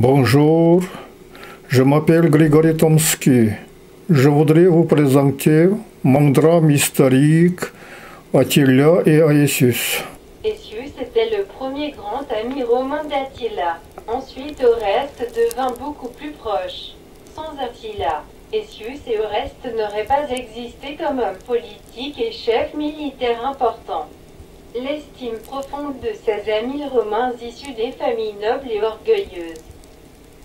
Bonjour, je m'appelle Grigory Tomsky. Je voudrais vous présenter mon drame historique, Attila et Aesius. Aesius était le premier grand ami romain d'Attila. Ensuite, Oreste devint beaucoup plus proche. Sans Attila, Aesius et Oreste n'auraient pas existé comme hommes politiques et chefs militaires importants. L'estime profonde de ses amis romains issus des familles nobles et orgueilleuses.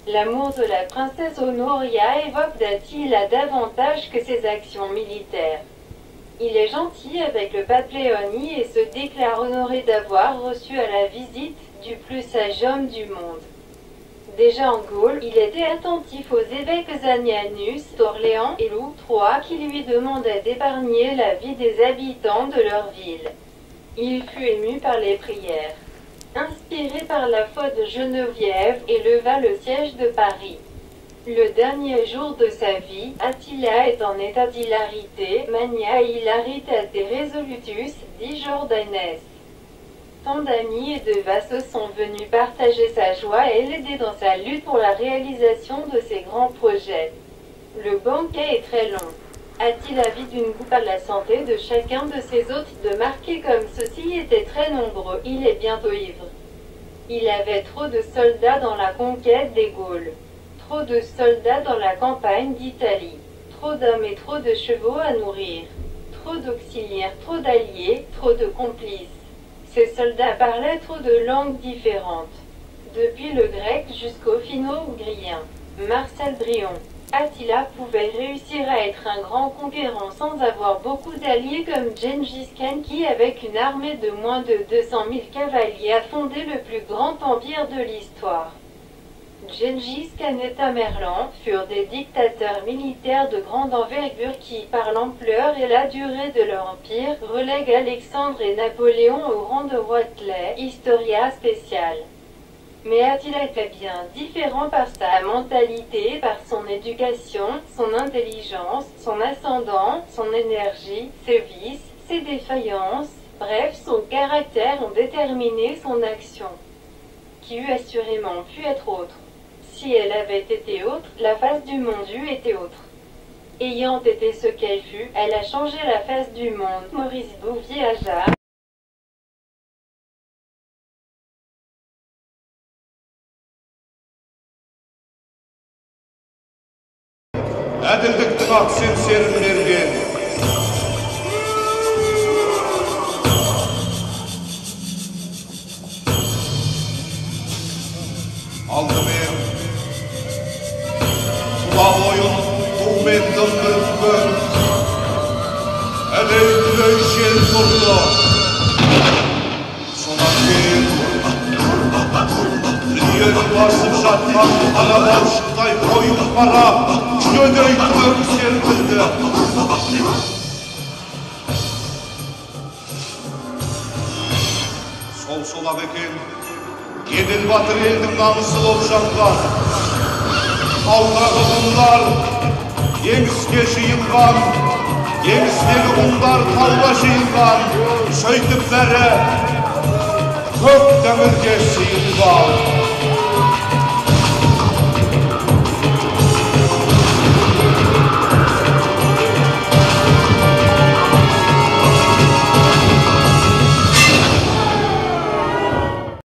L'amour de la princesse Honoria évoque d'Attila davantage que ses actions militaires. Il est gentil avec le pape Léonie et se déclare honoré d'avoir reçu à la visite du plus sage homme du monde. Déjà en Gaule, il était attentif aux évêques Annianus d'Orléans et Louis III qui lui demandaient d'épargner la vie des habitants de leur ville. Il fut ému par les prières. Inspiré par la foi de Geneviève, éleva le siège de Paris. Le dernier jour de sa vie, Attila est en état d'hilarité, mania hilaritate resolutus, dit Jordanes. Tant d'amis et de vassaux sont venus partager sa joie et l'aider dans sa lutte pour la réalisation de ses grands projets. Le banquet est très long. Attila vit d'une coupe à la santé de chacun de ses hôtes de marquer comme ceux-ci étaient très nombreux, il est bientôt ivre. Il avait trop de soldats dans la conquête des Gaules, trop de soldats dans la campagne d'Italie, trop d'hommes et trop de chevaux à nourrir, trop d'auxiliaires, trop d'alliés, trop de complices. Ces soldats parlaient trop de langues différentes, depuis le grec jusqu'au finno-ougrien. Marcel Brion. Attila pouvait réussir à être un grand conquérant sans avoir beaucoup d'alliés comme Gengis Khan qui, avec une armée de moins de 200 000 cavaliers, a fondé le plus grand empire de l'histoire. Gengis Khan et Tamerlan furent des dictateurs militaires de grande envergure qui, par l'ampleur et la durée de leur empire, relèguent Alexandre et Napoléon au rang de roitelets, historia spécial. Mais Attila était bien différent par sa mentalité, par son éducation, son intelligence, son ascendant, son énergie, ses vices, ses défaillances, bref, son caractère ont déterminé son action, qui eût assurément pu être autre. Si elle avait été autre, la face du monde eût été autre. Ayant été ce qu'elle fut, elle a changé la face du monde. Maurice Bouvier Ajar. Әділдіктің ақ семсерін берген. Алдымен тұла бойын тумен дымдырып көр. Әлей-түлей жел тұрды. Сонан кейін дүниені басып жатқан ана балшықтай қойын қара gödey tüm serpildi. Sol-solak eken, Edil Batır elдің namысы болып жатқан. Қалдағы ғұндар, еңіске жиылған, еңістегі ғұндар тауға жиылған, сөйтіп бәрі көк тәңірге сыйылған.